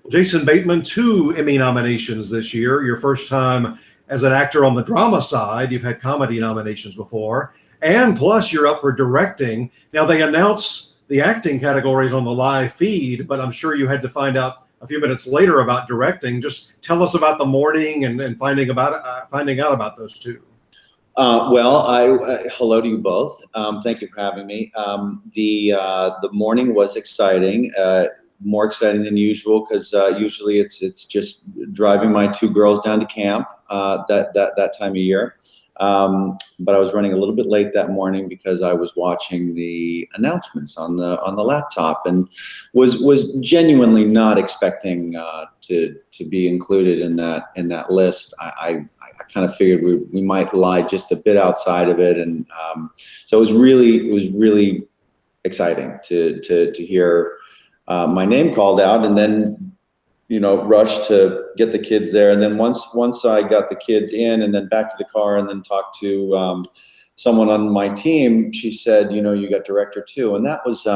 Jason Bateman, 2 Emmy nominations this year. Your first time as an actor on the drama side. You've had comedy nominations before. And plus, you're up for directing. Now, they announce the acting categories on the live feed, but I'm sure you had to find out a few minutes later about directing. Just tell us about the morning and finding out about those 2. Hello to you both. Thank you for having me. The morning was exciting, more exciting than usual, because usually it's just driving my 2 girls down to camp that time of year. But I was running a little bit late that morning because I was watching the announcements on the laptop, and was genuinely not expecting to be included in that list. I kind of figured we might lie just a bit outside of it, and so it was really exciting to hear my name called out, and then rush to get the kids there. And then once I got the kids in and then back to the car and then talked to someone on my team, she said, you got director too. And that was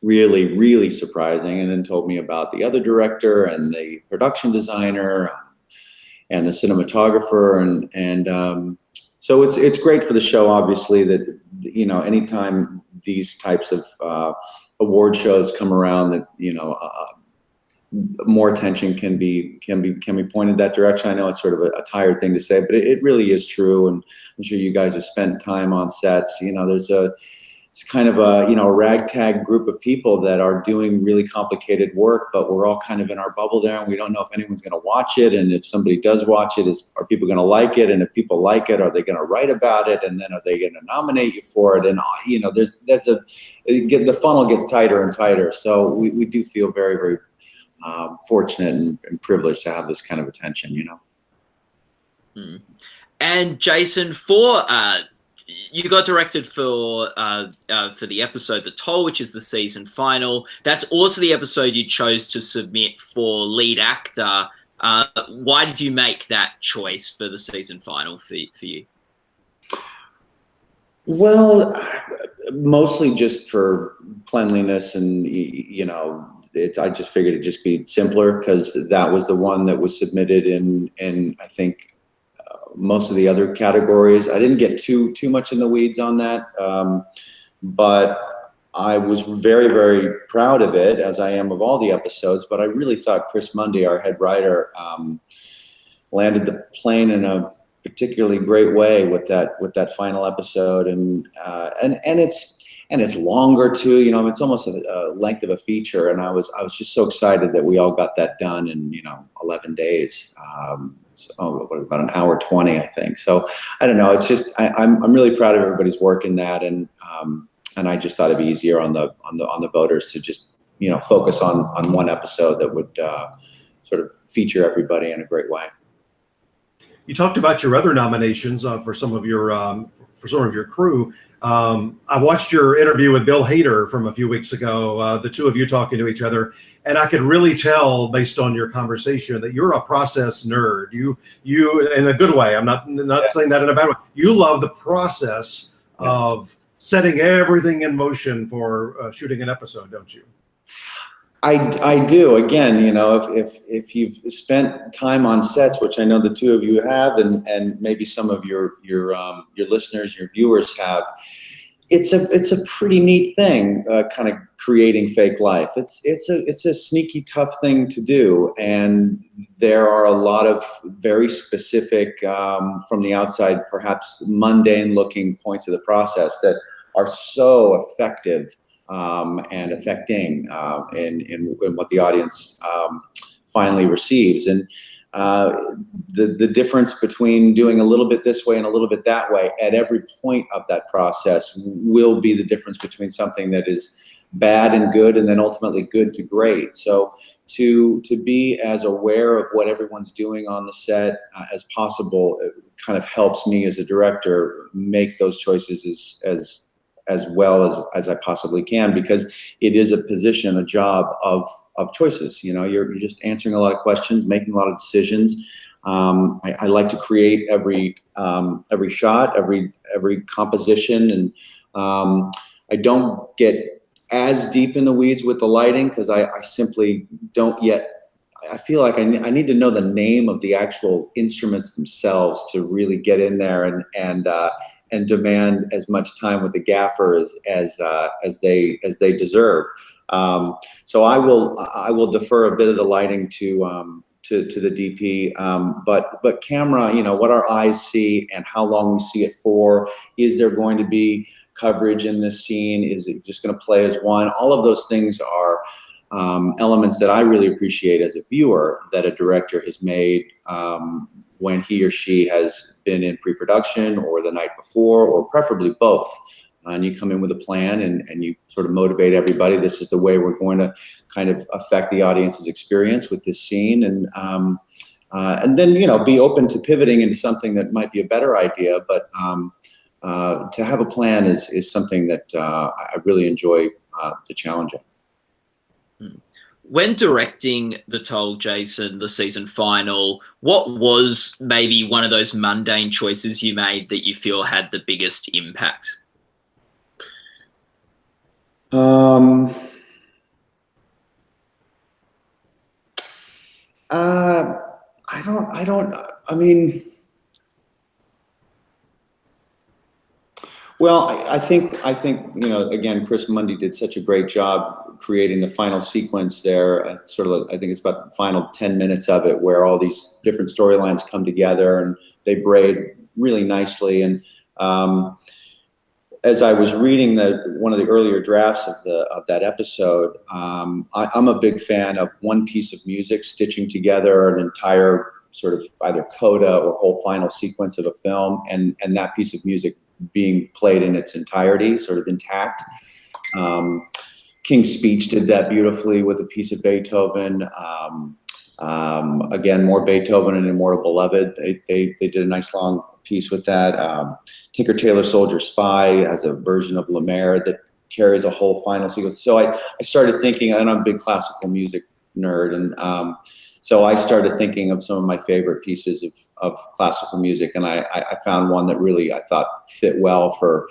really surprising. And then told me about the other director and the production designer and the cinematographer. And so it's great for the show, obviously, that, anytime these types of award shows come around, that, more attention can be pointed that direction. I know it's sort of a tired thing to say, but it really is true. And I'm sure you guys have spent time on sets. It's kind of a ragtag group of people that are doing really complicated work, but we're all kind of in our bubble there, and we don't know if anyone's going to watch it. And if somebody does watch it, are people going to like it? And if people like it, are they going to write about it? And then are they going to nominate you for it? And the funnel gets tighter and tighter. So we do feel very fortunate and privileged to have this kind of attention, And Jason, you got directed for the episode The Toll, which is the season final. That's also the episode you chose to submit for lead actor. Why did you make that choice for the season final for you? Well, mostly just for cleanliness, and I just figured it'd just be simpler, because that was the one that was submitted in I think most of the other categories. I didn't get too much in the weeds on that, but I was very proud of it, as I am of all the episodes. But I really thought Chris Mundy, our head writer, landed the plane in a particularly great way with that final episode, and it's longer too. It's almost a length of a feature, and I was just so excited that we all got that done in 11 days. About an hour 20, I think. So I don't know. It's just I'm really proud of everybody's work in that, and I just thought it'd be easier on the voters to just focus on one episode that would sort of feature everybody in a great way. You talked about your other nominations for some of your crew. I watched your interview with Bill Hader from a few weeks ago, the 2 of you talking to each other, and I could really tell based on your conversation that you're a process nerd. You in a good way. I'm not saying that in a bad way. You love the process of setting everything in motion for shooting an episode, don't you? I do. Again, if you've spent time on sets, which I know the 2 of you have, and maybe some of your listeners, your viewers have, it's a pretty neat thing, kind of creating fake life. It's a sneaky tough thing to do, and there are a lot of very specific, from the outside, perhaps mundane looking points of the process that are so effective and affecting in what the audience finally receives. And the difference between doing a little bit this way and a little bit that way at every point of that process will be the difference between something that is bad and good, and then ultimately good to great. So to be as aware of what everyone's doing on the set as possible, it kind of helps me as a director make those choices as well as I possibly can, because it is a position, a job of choices. You're just answering a lot of questions, making a lot of decisions. I like to create every shot, every composition, and I don't get as deep in the weeds with the lighting because I simply don't yet. I feel like I need to know the name of the actual instruments themselves to really get in there and demand as much time with the gaffer as they deserve. So I will defer a bit of the lighting to the DP, but camera, what our eyes see and how long we see it for. Is there going to be coverage in this scene? Is it just going to play as one? All of those things are elements that I really appreciate as a viewer that a director has made when he or she has been in pre-production or the night before, or preferably both. And you come in with a plan and you sort of motivate everybody. This is the way we're going to kind of affect the audience's experience with this scene. And then, be open to pivoting into something that might be a better idea. But to have a plan is something that I really enjoy the challenge of. When directing The Toll, Jason, the season final, what was maybe one of those mundane choices you made that you feel had the biggest impact? I think, again, Chris Mundy did such a great job creating the final sequence there. I think it's about the final 10 minutes of it where all these different storylines come together and they braid really nicely. And as I was reading one of the earlier drafts of that episode, I'm a big fan of one piece of music stitching together an entire sort of either coda or whole final sequence of a film, and that piece of music being played in its entirety, sort of intact. King's Speech did that beautifully with a piece of Beethoven. Again, more Beethoven and Immortal Beloved. They did a nice long piece with that. Tinker Tailor Soldier Spy has a version of La Mer that carries a whole final sequence. So I started thinking, and I'm a big classical music nerd, and so I started thinking of some of my favorite pieces of classical music, and I found one that really I thought fit well for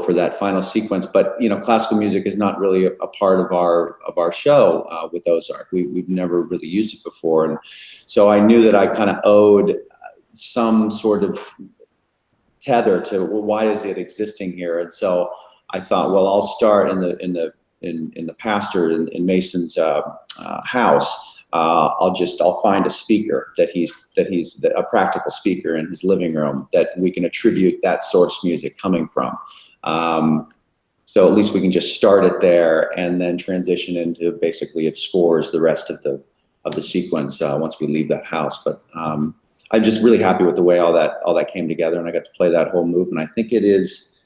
that final sequence. But classical music is not really a part of our show with Ozark. We've never really used it before, and so I knew that I kind of owed some sort of tether to, well, why is it existing here? And so I thought, well, I'll start in the pastor in Mason's house. I'll find a speaker that he's a practical speaker in his living room that we can attribute that source music coming from. So at least we can just start it there and then transition into basically it scores the rest of the sequence once we leave that house. But I'm just really happy with the way all that came together, and I got to play that whole movement. I think it's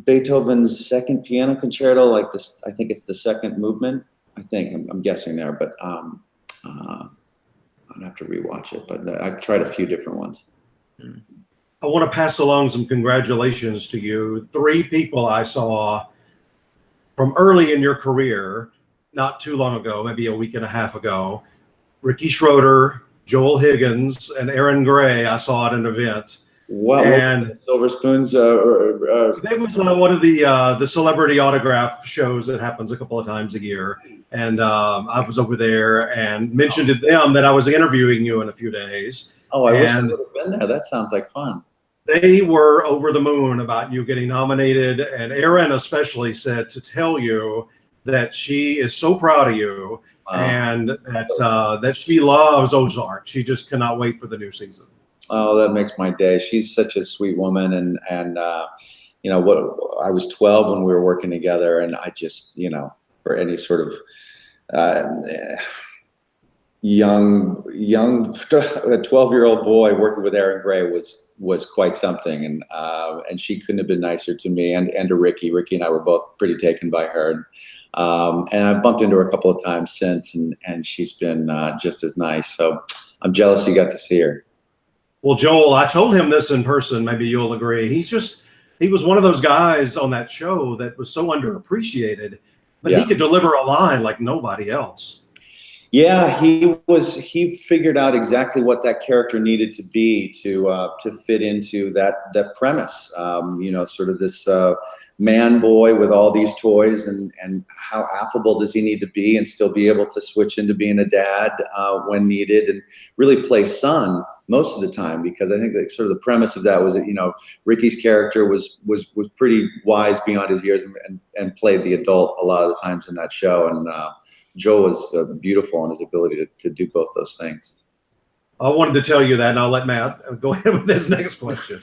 Beethoven's second piano concerto, like this. I think it's the second movement. I'm guessing there, but I'd have to rewatch it. But I've tried a few different ones. I want to pass along some congratulations to you. 3 people I saw from early in your career, not too long ago, maybe a week and a half ago. Ricky Schroeder, Joel Higgins, and Aaron Gray. I saw at an event. What? And Silver Spoons? It was one of the celebrity autograph shows that happens a couple of times a year, and I was over there and mentioned to them that I was interviewing you in a few days. Oh, I wish I would have been there. That sounds like fun. They were over the moon about you getting nominated, and Erin especially said to tell you that she is so proud of you. Wow. And that she loves Ozark. She just cannot wait for the new season. Oh, that makes my day. She's such a sweet woman, and what I was 12 when we were working together, and I just for any sort of young 12-year-old boy working with Aaron Gray was quite something, and she couldn't have been nicer to me and to Ricky. Ricky and I were both pretty taken by her. And I've bumped into her a couple of times since, and she's been just as nice. So I'm jealous you got to see her. Well, Joel, I told him this in person. Maybe you'll agree. He was one of those guys on that show that was so underappreciated, but he could deliver a line like nobody else. Yeah, he figured out exactly what that character needed to be to fit into that premise. Sort of this man boy with all these toys, and how affable does he need to be and still be able to switch into being a dad when needed, and really play son most of the time, because I think that sort of the premise of that was that, Ricky's character was pretty wise beyond his years, and played the adult a lot of the times in that show. And Joe was beautiful in his ability to do both those things. I wanted to tell you that, and I'll let Matt go ahead with this next question.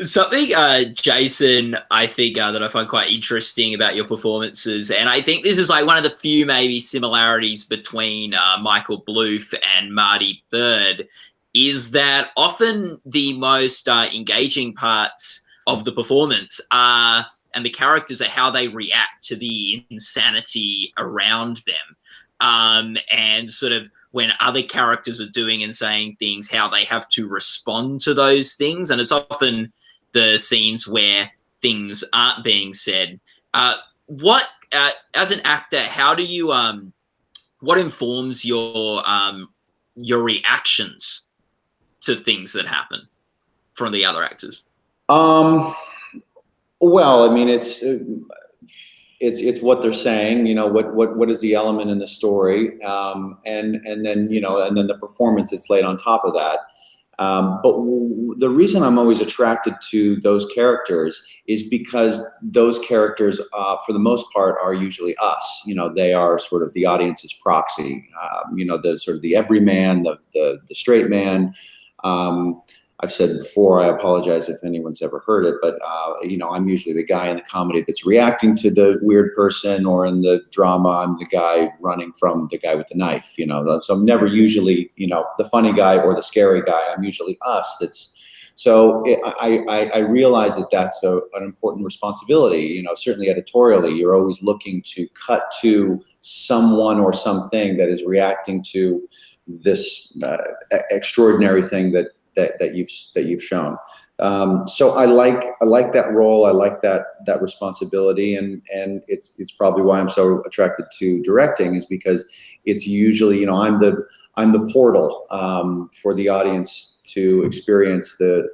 Something, Jason, I think that I find quite interesting about your performances, and I think this is like one of the few maybe similarities between Michael Bluth and Marty Byrde, is that often the most engaging parts of the performance are, and the characters are, how they react to the insanity around them. And sort of when other characters are doing and saying things, how they have to respond to those things. And it's often the scenes where things aren't being said. What, as an actor, how do you, what informs your reactions to things that happen from the other actors? Well, I mean, it's what they're saying, what is the element in the story, and then the performance that's laid on top of that. But the reason I'm always attracted to those characters is because those characters, for the most part, are usually us. They are sort of the audience's proxy. The sort of the everyman, the straight man. I've said before, I apologize if anyone's ever heard it, but I'm usually the guy in the comedy that's reacting to the weird person, or in the drama, I'm the guy running from the guy with the knife. So I'm never usually, the funny guy or the scary guy. I'm usually us. I realize that that's an important responsibility. Certainly editorially, you're always looking to cut to someone or something that is reacting to this extraordinary thing that you've shown. So I like that role. I like that responsibility, and it's probably why I'm so attracted to directing, is because it's usually, I'm the portal for the audience to experience the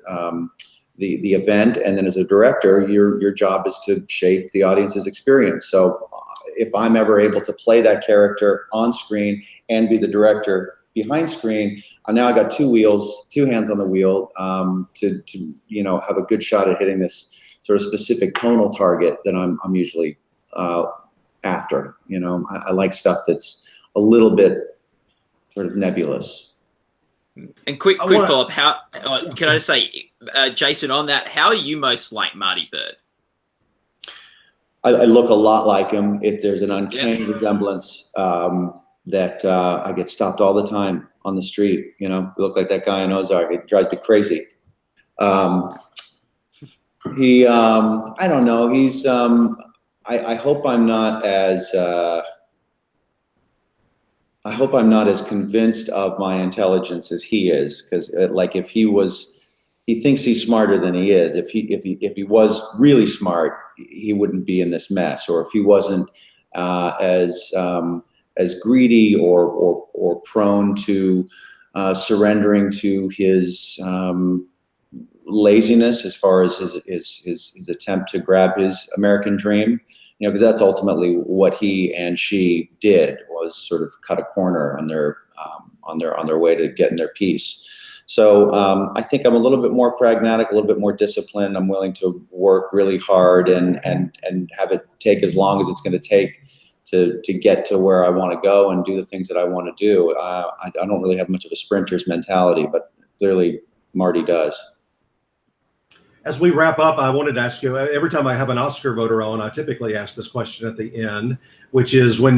event, and then as a director, your job is to shape the audience's experience. So if I'm ever able to play that character on screen and be the director behind screen, now I got two hands on the wheel, to have a good shot at hitting this sort of specific tonal target that I'm usually after. I like stuff that's a little bit sort of nebulous. And quick follow-up, how can I just say, Jason, on that, how are you most like Marty Byrde? I look a lot like him. There's an uncanny resemblance. That I get stopped all the time on the street. You look like that guy in Ozark. It drives me crazy. I don't know. He's. I hope I'm not as. I hope I'm not as convinced of my intelligence as he is, because if he thinks he's smarter than he is. If he was really smart, he wouldn't be in this mess. Or if he wasn't as greedy or prone to surrendering to his laziness, as far as his attempt to grab his American dream, because that's ultimately what he and she did, was sort of cut a corner on their way to getting their piece. So I think I'm a little bit more pragmatic, a little bit more disciplined. I'm willing to work really hard and have it take as long as it's going to take to get to where I want to go and do the things that I want to do. I don't really have much of a sprinter's mentality, but clearly Marty does. As we wrap up, I wanted to ask you, every time I have an Oscar voter on, I typically ask this question at the end, which is, when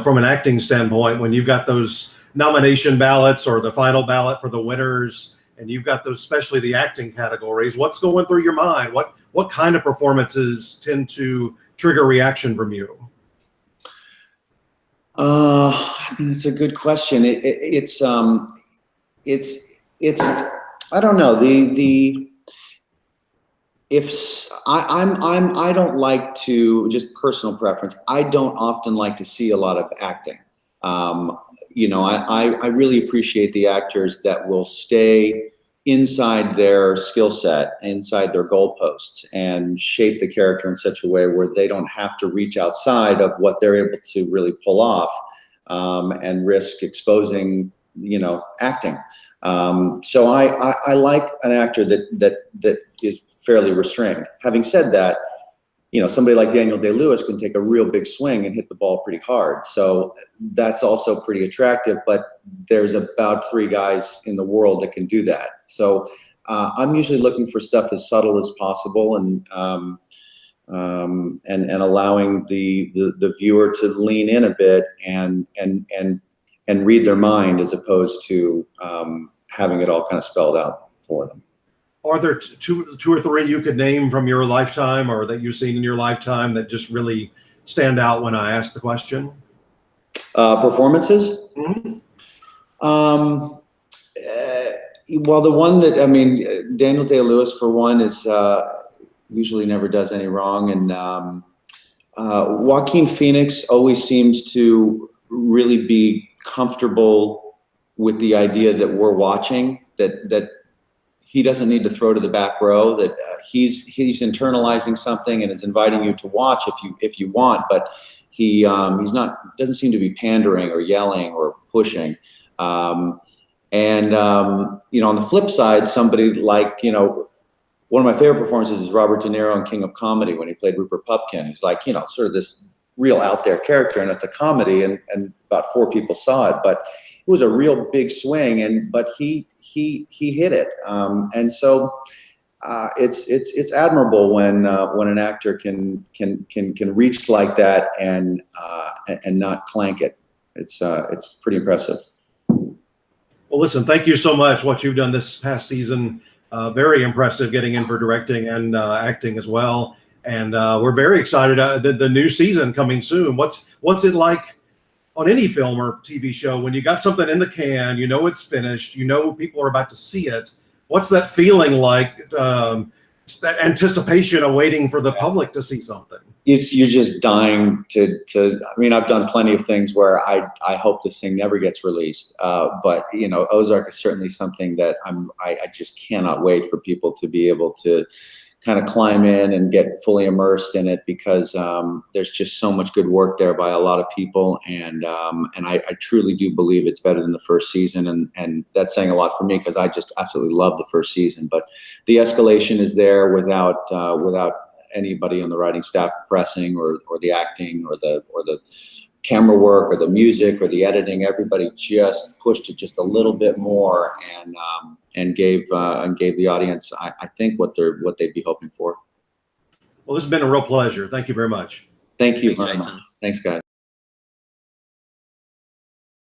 from an acting standpoint, when you've got those nomination ballots or the final ballot for the winners, and you've got those, especially the acting categories, what's going through your mind? What kind of performances tend to trigger reaction from you? It's a good question. It's I don't know, I don't like to, just personal preference, I don't often like to see a lot of acting. You know, I really appreciate the actors that will stay inside their skill set, inside their goalposts, and shape the character in such a way where they don't have to reach outside of what they're able to really pull off, and risk exposing, you know, acting. So I like an actor that is fairly restrained. Having said that, you know, somebody like Daniel Day-Lewis can take a real big swing and hit the ball pretty hard. So that's also pretty attractive, but there's about 3 guys in the world that can do that. So I'm usually looking for stuff as subtle as possible, and allowing the viewer to lean in a bit and read their mind, as opposed to having it all kind of spelled out for them. Are there two or three you could name from your lifetime, or that you've seen in your lifetime, that just really stand out when I ask the question? Performances? Mm-hmm. Well, the one that, I mean, Daniel Day-Lewis, for one, is usually never does any wrong. And Joaquin Phoenix always seems to really be comfortable with the idea that we're watching, that he doesn't need to throw to the back row, that he's internalizing something and is inviting you to watch if you want, but doesn't seem to be pandering or yelling or pushing. You know, on the flip side, somebody like, you know, one of my favorite performances is Robert De Niro in King of Comedy, when he played Rupert Pupkin. He's like, you know, sort of this real out there character, and it's a comedy, and about 4 people saw it, but it was a real big swing, but he hit it. And so it's admirable when an actor can reach like that and not clank it. It's pretty impressive. Well, listen, thank you so much. What you've done this past season, very impressive, getting in for directing and acting as well. And we're very excited. The new season coming soon. What's it like on any film or TV show when you got something in the can, you know it's finished, you know people are about to see it? What's that feeling like? That anticipation of waiting for the public to see something. You're just dying to. I mean, I've done plenty of things where I hope this thing never gets released. But you know, Ozark is certainly something that I just cannot wait for people to be able to kind of climb in and get fully immersed in it, because there's just so much good work there by a lot of people, and I truly do believe it's better than the first season, and that's saying a lot for me, because I just absolutely love the first season. But the escalation is there without anybody on the writing staff pressing, or the acting, or the camera work, or the music, or the editing. Everybody just pushed it just a little bit more, and gave the audience, I think, what they'd be hoping for. Well, this has been a real pleasure. Thank you very much. Thank you, Thanks, Jason. Thanks, guys.